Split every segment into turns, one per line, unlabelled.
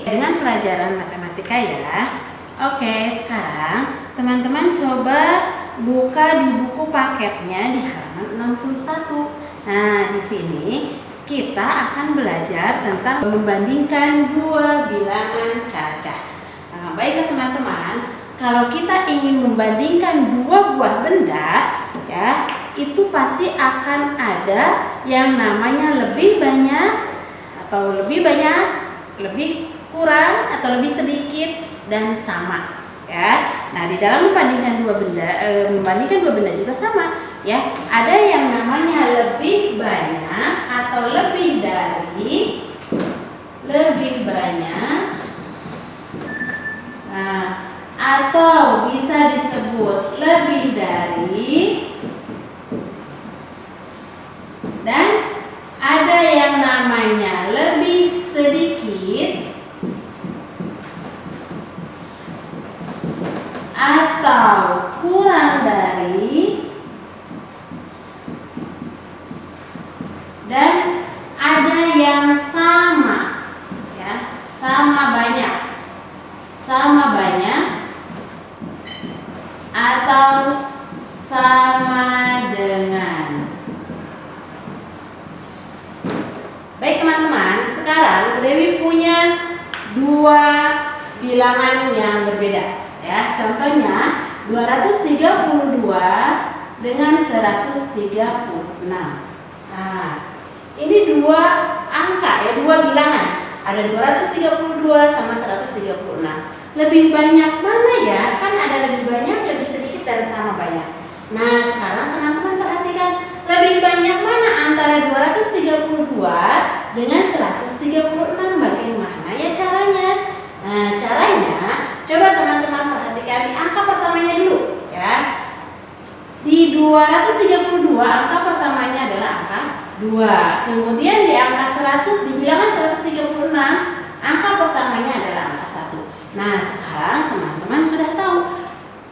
dengan pelajaran matematika ya. Oke, sekarang teman-teman coba buka di buku paketnya di halaman 61. Nah, di sini kita akan belajar tentang membandingkan dua bilangan cacah. Nah, baiklah teman-teman, kalau kita ingin membandingkan dua buah benda, ya, itu pasti akan ada yang namanya lebih banyak atau lebih banyak, lebih kurang atau lebih sedikit dan sama, ya. Nah, di dalam membandingkan dua benda juga sama, ya. Ada yang namanya lebih banyak atau lebih dari, lebih banyak. Nah, atau bisa disebut lebih dari, dan ada yang namanya lebih sedikit atau kurang dari, dan ada yang sama, ya, sama banyak atau sama dengan. Baik teman-teman, sekarang Bu Dewi punya dua bilangan yang berbeda. Ya, contohnya 232 dengan 136. Nah, ini dua angka ya, dua bilangan. Ada 232 sama 136. Lebih banyak mana ya? Kan ada lebih banyak, lebih sedikit, dan sama banyak. Nah, sekarang teman-teman perhatikan, lebih banyak mana antara 232 dengan 136? Bagaimana ya caranya? Nah, caranya coba teman-teman perhatikan di angka pertamanya dulu ya. Di 232 angka pertamanya adalah angka 2. Kemudian di angka 100, di bilangan 136, angka pertamanya adalah angka 1. Nah, sekarang teman-teman sudah tahu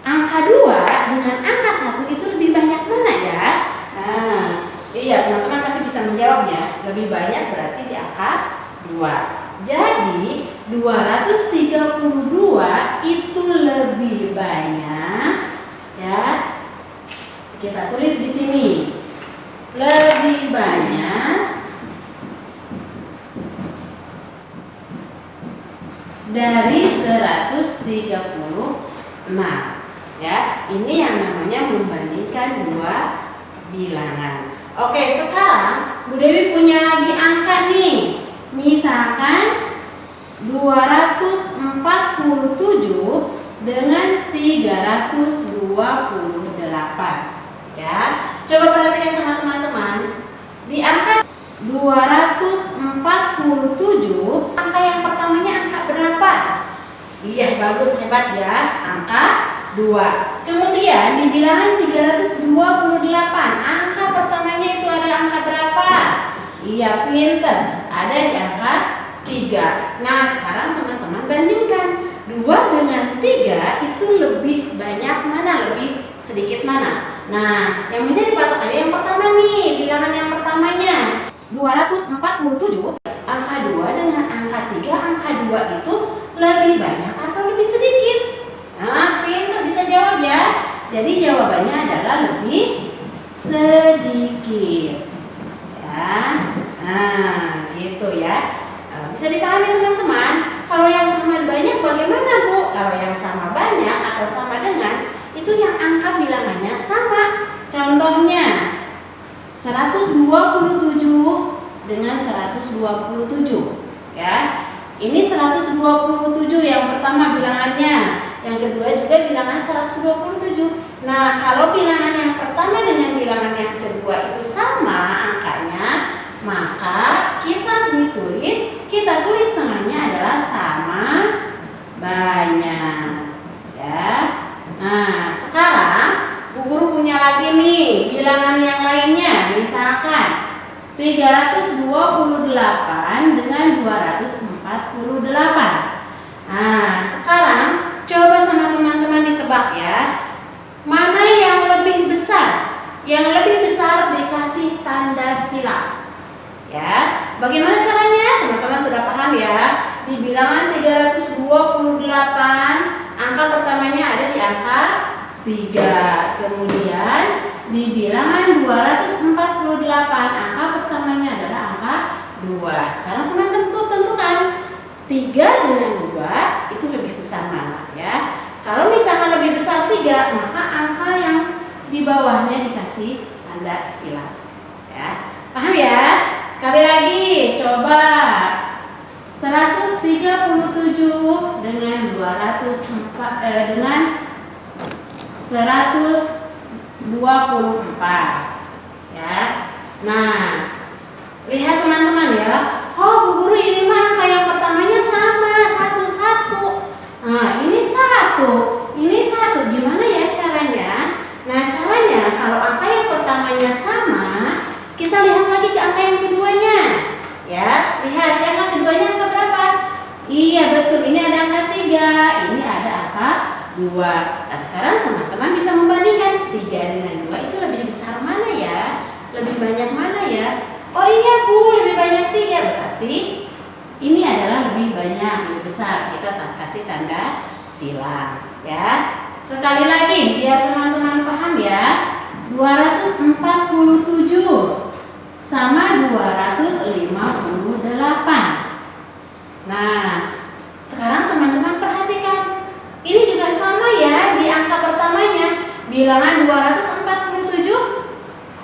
angka 2 dengan angka 1 itu lebih banyak mana ya? Nah, iya, teman-teman pasti bisa menjawabnya. Lebih banyak berarti di angka 2. Jadi 232 itu lebih banyak, ya. Kita tulis di sini. Lebih banyak dari 136. Ya, ini yang namanya membandingkan dua bilangan. Oke, sekarang Bu Dewi punya lagi angka nih. Misalkan 247 dengan 328. Ya, coba perhatikan sama teman-teman. Di angka 247, angka yang pertamanya angka berapa? Iya, bagus, hebat ya. Angka 2. Kemudian di bilangan 328, angka pertamanya itu ada angka berapa? Iya, pinter. Ada di angka 3. Nah, sekarang teman-teman bandingkan 2 dengan 3 itu lebih banyak mana, lebih sedikit mana? Nah, yang menjadi patokan yang pertama nih, bilangan yang pertamanya 247, angka 2 dengan angka 3, angka 2 itu lebih banyak atau lebih sedikit? Nah, pintar, bisa jawab ya. Jadi jawabannya adalah lebih sedikit. Ya. Nah, gitu ya. Bisa dipahami teman-teman. Kalau yang sama banyak bagaimana, Bu? Kalau yang sama banyak atau sama dengan, itu yang angka bilangannya sama. Contohnya 127 dengan 127, ya. Ini 127 yang pertama bilangannya, yang kedua juga bilangan 127. Nah, kalau bilangan yang pertama dengan bilangan yang kedua itu sama angkanya, maka kita tulis tengahnya adalah sama banyak, ya. Nah, sekarang Bu Guru punya lagi nih bilangan yang lainnya. Misalkan 328 dengan 248. Nah, sekarang coba sama teman-teman ditebak ya. Mana yang lebih besar? Yang lebih besar dikasih tanda silang. Ya, bagaimana caranya? Teman-teman sudah paham ya? Di bilangan 328 3. Kemudian di bilangan 248 angka pertamanya adalah angka 2. Sekarang teman-teman tentukan 3 dengan 2 itu lebih besar mana ya. Kalau misalkan lebih besar 3, maka angka yang di bawahnya dikasih tanda silang ya. Paham ya? Sekali lagi coba 137 dengan 124 ya. Nah, lihat teman-teman ya. Oh, Bu Guru, ini mah angka yang pertamanya sama, 1 1. Nah, ini 1, ini 1. Gimana ya caranya? Nah, caranya kalau angka yang pertamanya sama, kita lihat lagi ke angka yang keduanya. Ya, lihat yang angka keduanya angka berapa? Iya, betul. Ini ada angka 3, ini ada angka 2. Nah, sekarang teman-teman bisa membandingkan 3 dengan 2 itu lebih besar mana ya? Lebih banyak mana ya? Oh iya Bu, lebih banyak 3. Berarti ini adalah lebih banyak, lebih besar. Kita kasih tanda silang ya. Sekali lagi biar teman-teman paham ya. 247 sama 258. Nah, sekarang teman-teman perhatikan. Ini juga sama ya di angka pertamanya. Bilangan 247.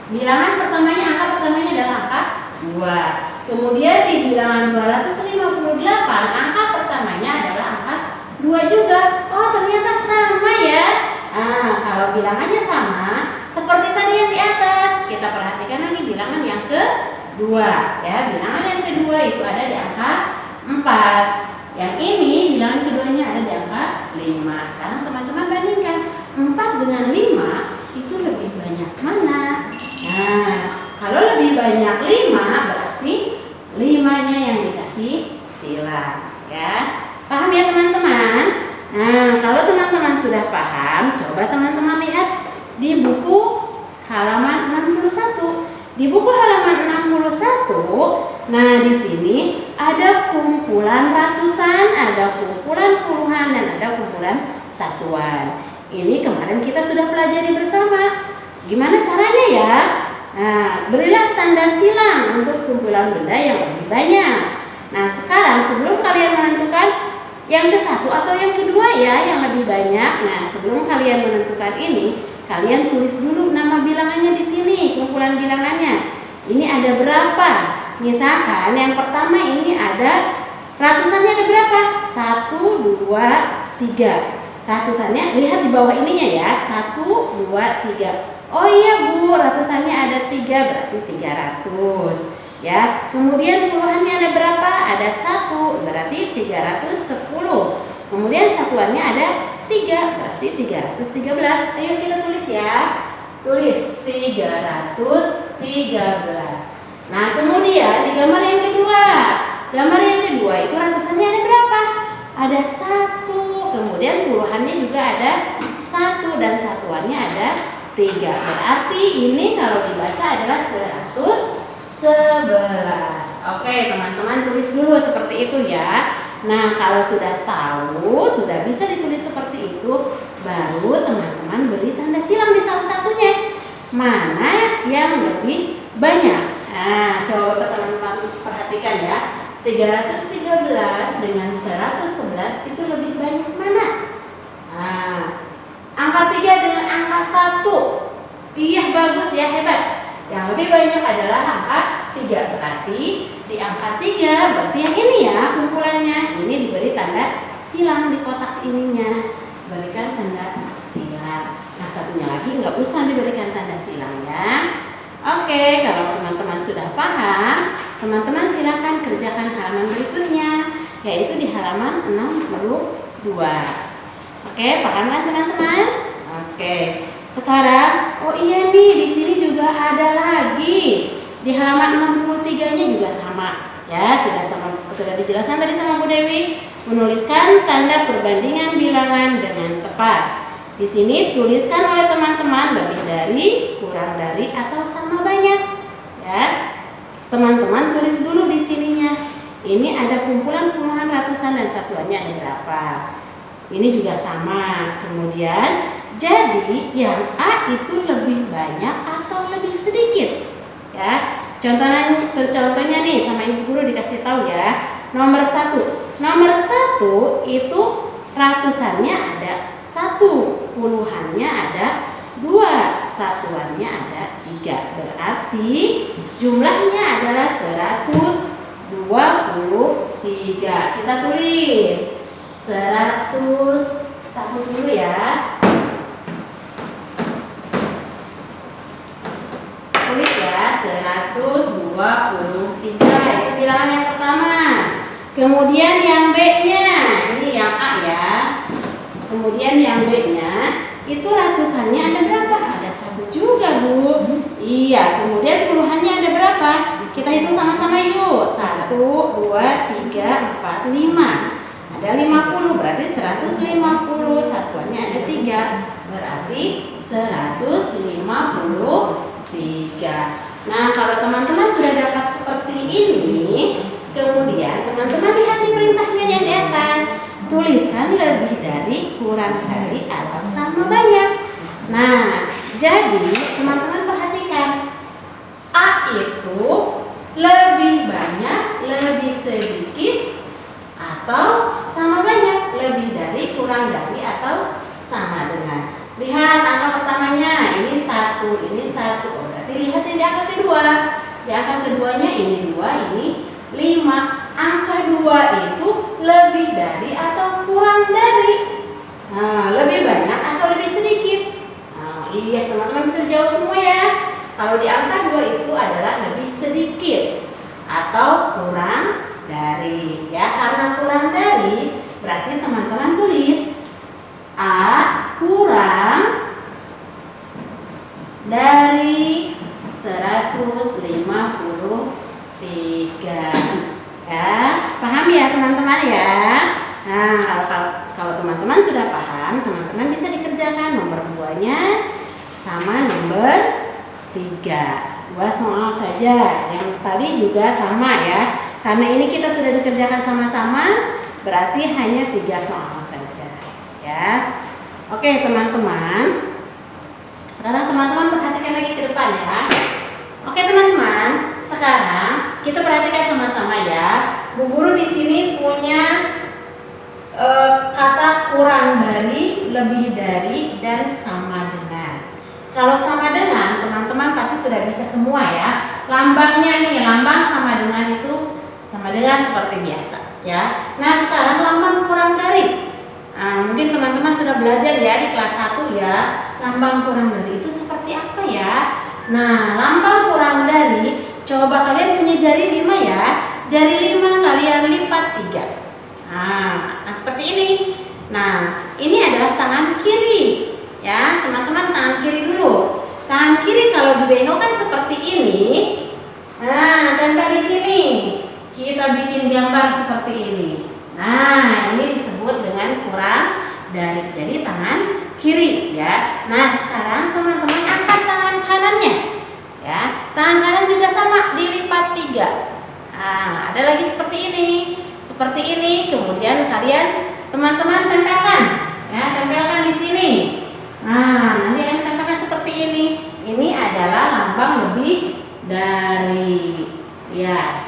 Bilangan pertamanya, angka pertamanya adalah angka 2. Kemudian di bilangan 258, angka pertamanya adalah angka 2 juga. Oh, ternyata sama ya. Nah, kalau bilangannya sama, seperti tadi yang di atas, kita perhatikan lagi bilangan yang kedua ya. Bilangan yang kedua itu ada di angka 4. Yang ini bilangan keduanya ada di angka 5. Sekarang teman-teman bandingkan 4 dengan 5 itu lebih banyak mana? Nah, kalau lebih banyak 5 berarti 5-nya yang dikasih silang ya. Paham ya teman-teman? Nah, kalau teman-teman sudah paham, coba teman-teman lihat di buku halaman 61. Di buku halaman 61, nah di sini ada kumpulan ratusan, ada kumpulan puluhan, dan ada kumpulan satuan. Ini kemarin kita sudah pelajari bersama. Gimana caranya ya? Nah, berilah tanda silang untuk kumpulan benda yang lebih banyak. Nah, sekarang sebelum kalian menentukan yang ke satu atau yang kedua ya, yang lebih banyak. Nah, sebelum kalian menentukan ini, kalian tulis dulu nama bilangannya di sini, kumpulan bilangannya. Ini ada berapa? Misalkan yang pertama ini ada ratusannya ada berapa? 1, 2, 3. Ratusannya lihat di bawah ininya ya. 1, 2, 3. Oh iya Bu, ratusannya ada 3, berarti 300 ya. Kemudian puluhannya ada berapa? Ada 1, berarti 310. Kemudian satuannya ada 3, berarti 313. Ayo kita tulis ya. Tulis 313. Nah, kemudian di gambar yang kedua. Gambar yang kedua itu ratusannya ada berapa? Ada 1. Kemudian puluhannya juga ada 1 dan satuannya ada 3. Berarti ini kalau dibaca adalah 111. Oke, teman-teman tulis dulu seperti itu ya. Nah, kalau sudah tahu, sudah bisa ditulis seperti itu, baru teman-teman beri tanda silang di salah satunya. Mana yang lebih banyak? Nah, coba teman-teman perhatikan ya. 313 dengan 111 itu lebih banyak mana? Nah, angka 3 dengan angka 1. Iya, bagus ya, hebat. Yang lebih banyak adalah angka 3. Berarti di angka 3 berarti yang ini ya kumpulannya. Ini diberi tanda silang di kotak ininya. Berikan tanda silang. Nah, satunya lagi nggak usah diberikan tanda silang ya. Oke, kalau teman-teman sudah paham, teman-teman silakan kerjakan halaman berikutnya, yaitu di halaman 62. Oke, paham kan teman-teman? Oke. Sekarang, oh iya nih, di sini juga ada lagi. Di halaman 63-nya juga sama. Ya, sudah dijelaskan tadi sama Bu Dewi, menuliskan tanda perbandingan bilangan dengan tepat. Di sini tuliskan oleh teman-teman lebih dari, kurang dari, atau sama banyak. Ya. Teman-teman tulis dulu di sininya. Ini ada kumpulan puluhan, ratusan, dan satuannya ada berapa. Ini juga sama. Kemudian Jadi yang A itu lebih banyak atau lebih sedikit? Ya. Contohnya nih sama ibu guru dikasih tahu ya. Nomor 1. Nomor 1 itu ratusannya ada 1, puluhannya ada 2, satuannya ada 3. Berarti jumlahnya adalah 123. Kita tulis 100. Kita hapus dulu ya. Tulis ya 123. Itu bilangan yang pertama. Kemudian yang B-nya, ini yang A ya. Kemudian yang B-nya itu ratusannya ada berapa? Ada 1 juga, Bu. Iya, kemudian puluhannya ada berapa? Kita hitung sama-sama yuk. 1, 2, 3, 4, 5. Ada 50, berarti 150. Satuannya ada 3. Berarti 153. Nah, kalau teman-teman sudah dapat seperti ini, kemudian teman-teman lihat di perintahnya yang di atas. Tuliskan lebih dari, kurang dari, atau sama banyak. Nah, jadi teman-teman perhatikan. A itu lebih banyak, lebih sedikit, atau sama banyak. Lebih dari, kurang dari, atau sama dengan. Lihat angka pertamanya, ini 1, ini 1. Oh, berarti lihat di angka kedua. Di angka keduanya ini 2, ini 5. Angka 2 itu lebih dari atau kurang dari? Nah, lebih banyak atau lebih sedikit? Nah, iya teman-teman bisa jawab semua ya. Kalau di angka 2 itu adalah lebih sedikit atau kurang dari. Ya, karena kurang dari berarti teman-teman tulis A kurang dari 153. Ya, paham ya teman-teman ya. Nah, kalau teman-teman sudah paham, teman-teman bisa dikerjakan nomor 2-nya sama nomor 3. 2 soal saja. Yang tadi juga sama ya. Karena ini kita sudah dikerjakan sama-sama, berarti hanya 3 soal saja. Ya. Oke, teman-teman. Sekarang teman-teman perhatikan lagi ke depan ya. Oke, teman-teman. Sekarang kita perhatikan sama-sama ya. Bu guru di sini punya kata kurang dari, lebih dari, dan sama dengan. Kalau sama dengan, teman-teman pasti sudah bisa semua ya. Lambangnya nih, lambang sama dengan itu sama dengan seperti biasa ya. Nah, sekarang lambang kurang dari. Nah, mungkin teman-teman sudah belajar ya di kelas 1 ya. Lambang kurang dari itu seperti apa ya? Nah, lambang kurang dari, coba kalian punya jari 5 ya. Jari 5 kalian lipat 3. Nah, kan seperti ini. Nah, ini adalah tangan kiri. Ya, teman-teman tangan kiri dulu. Tangan kiri kalau dibengkokkan seperti ini. Nah, tempel di sini. Kita bikin gambar seperti ini. Nah, ini disebut dengan kurang dari. Jadi tangan kiri ya. Nah, sekarang teman-teman angkat tangan kanannya. Ya, tangan kanan juga sama dilipat 3. Nah, ada lagi seperti ini. Seperti ini, kemudian kalian teman-teman tempelkan. Ya, tempelkan di sini. Nah, nanti akan tempelkan seperti ini. Ini adalah lambang lebih dari. Ya,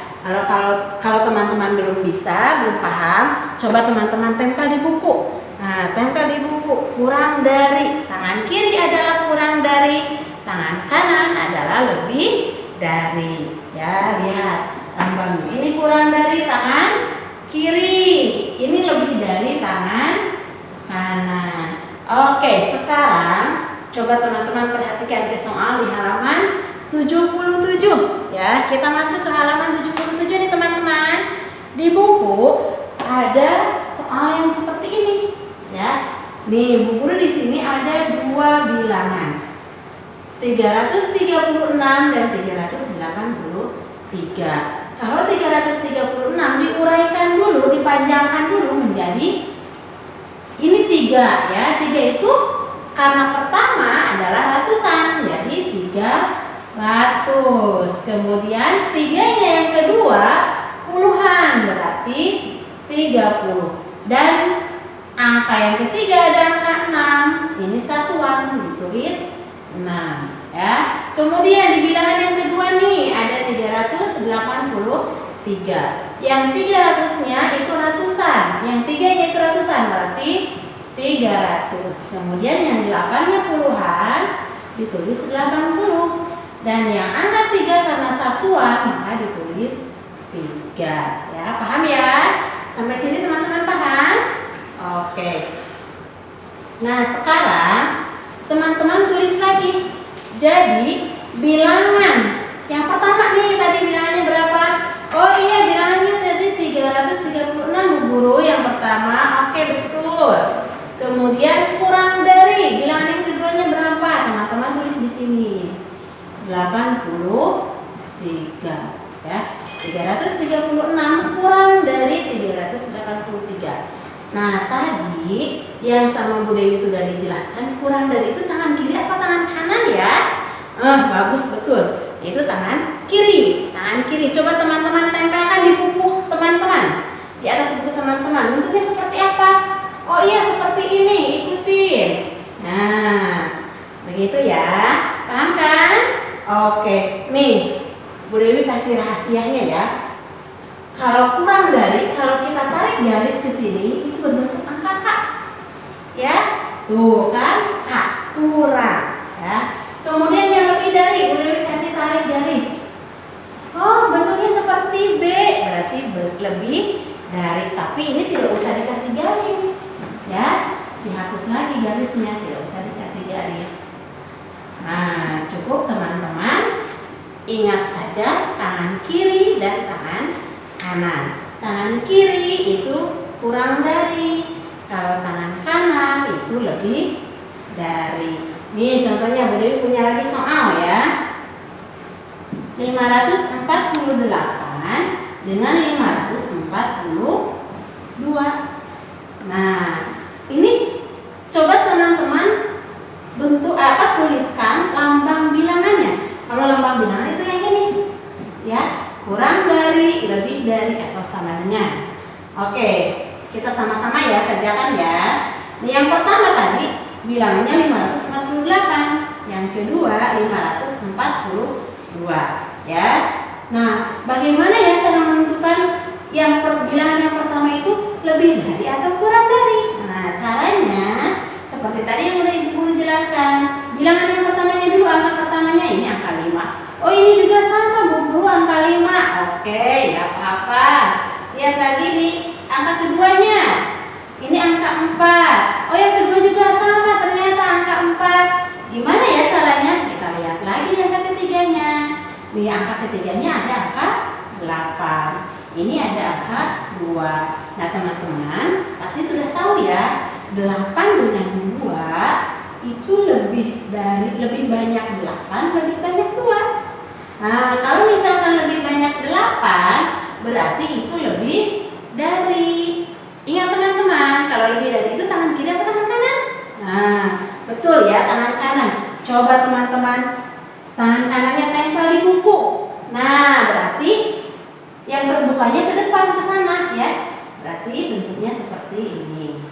kalau teman-teman belum bisa, belum paham, coba teman-teman tempel di buku. Nah, tempel di buku kurang dari. Tangan kiri adalah kurang dari, tangan kanan adalah lebih dari. Ya, lihat lambangnya. Ini kurang dari tangan kiri, ini lebih dari tangan kanan. Oke, sekarang coba teman-teman perhatikan ke soal di halaman 77 ya. Kita masuk ke halaman 77 nih teman-teman. Di buku ada soal yang seperti ini ya. Nih, Bu guru di sini ada 2 bilangan. 336 dan 383. Kalau 336 diuraikan dulu, dipanjangkan dulu menjadi ini 3 ya. 3 itu karena pertama adalah ratusan, jadi 300. Kemudian 3-nya yang kedua puluhan, berarti 30. Dan angka yang ketiga ada angka 6. Ini satuan. ditulis 6 ya. Kemudian di bilangan yang kedua nih ada 383. Yang 300-nya itu ratusan, yang 3-nya itu ratusan, berarti 300. Kemudian yang 8-nya puluhan ditulis 80. Dan yang angka 3 karena satuan maka ditulis 3 ya. Paham ya? Sampai sini teman-teman paham? Oke. Nah, sekarang teman-teman tulis lagi. Jadi, bilangan yang pertama nih tadi bilangannya berapa? Oh iya, bilangannya tadi 336 Guru yang pertama. Oke, betul. Kemudian kurang dari bilangan yang keduanya berapa? Teman-teman tulis di sini. 83 ya. 336 kurang dari 383. Nah, tadi yang sama Bu Dewi sudah dijelaskan, kurang dari itu tangan kiri apa tangan kanan ya? Bagus, betul. Itu tangan kiri. Tangan kiri. Coba teman-teman tempelkan di buku teman-teman. Di atas buku teman-teman. Bentuknya seperti apa? Oh iya, seperti ini. Ikutin. Nah, begitu ya. Paham kan? Oke. Nih, Bu Dewi kasih rahasianya ya. Kalau kurang dari, kalau kita tarik garis ke sini, itu berbentuk angka K. Ya, tuh kan K, kurang. Ya. Kemudian yang lebih dari, Bu Dewi kasih tarik garis. Oh, bentuknya seperti B, berarti lebih dari. Tapi ini tidak usah dikasih garis. Ya, dihapus lagi garisnya, tidak usah dikasih garis. Nah, cukup teman-teman ingat saja tangan kiri dan tangan kanan. Tangan kiri itu kurang dari, kalau tangan kanan itu lebih dari. Nih contohnya Bu Dewi punya lagi soal ya. 548 dengan 542. Nah, ini coba teman-teman bentuk tuliskan lambang bilangannya. Kalau lambang bilangan itu yang ini. Ya, kurang dari, lebih dari atau sama dengan. Oke, kita sama-sama ya kerjakan ya. Nah, yang pertama tadi bilangannya 548, yang kedua 542 ya. Nah, bagaimana ya cara menentukan yang bilangan yang pertama itu lebih dari atau kurang dari? Nah, caranya seperti tadi yang udah Ibu jelaskan. Bilangan yang pertamanya dulu, angka pertamanya ini angka 5. Oh, ini juga sama Bu Guru, angka 5. Oke, ya apa-apa. Lihat lagi di angka keduanya. Ini angka 4. Oh, yang kedua juga sama, ternyata angka 4. Gimana ya caranya? Kita lihat lagi di angka ketiganya. Di angka ketiganya ada angka 8. Ini ada angka 2. Nah, teman-teman pasti sudah tahu ya, 8 dengan 2 itu lebih banyak 8, lebih banyak 2. Nah, kalau misalkan lebih banyak 8, berarti itu lebih dari. Ingat teman-teman, kalau lebih dari itu tangan kiri atau tangan kanan? Nah, betul ya, tangan kanan. Coba teman-teman, tangan kanannya tempel di buku. Nah, berarti yang terbukanya ke depan, ke sana ya. Berarti bentuknya seperti ini.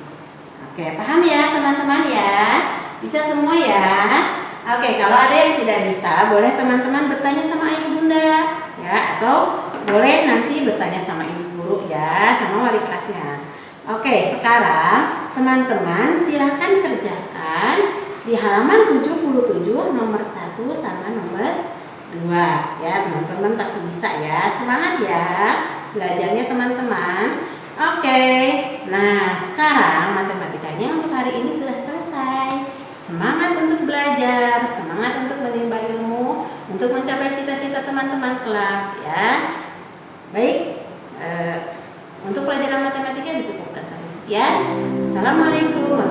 Oke, paham ya teman-teman ya? Bisa semua ya? Oke, kalau ada yang tidak bisa, boleh teman-teman bertanya sama ayah bunda ya, atau boleh nanti bertanya sama ibu guru ya, sama wali kelasnya. Oke, sekarang teman-teman silahkan kerjakan di halaman 77 nomor 1 sama nomor 2 ya. Teman-teman pasti bisa ya. Semangat ya belajarnya teman-teman. Oke, nah sekarang matematikanya untuk hari ini sudah selesai. Semangat untuk belajar, semangat untuk menimba ilmu, untuk mencapai cita-cita teman-teman kelak ya. Baik, untuk pelajaran matematika dicukupkan sampai sekian. Assalamualaikum warahmatullahi wabarakatuh.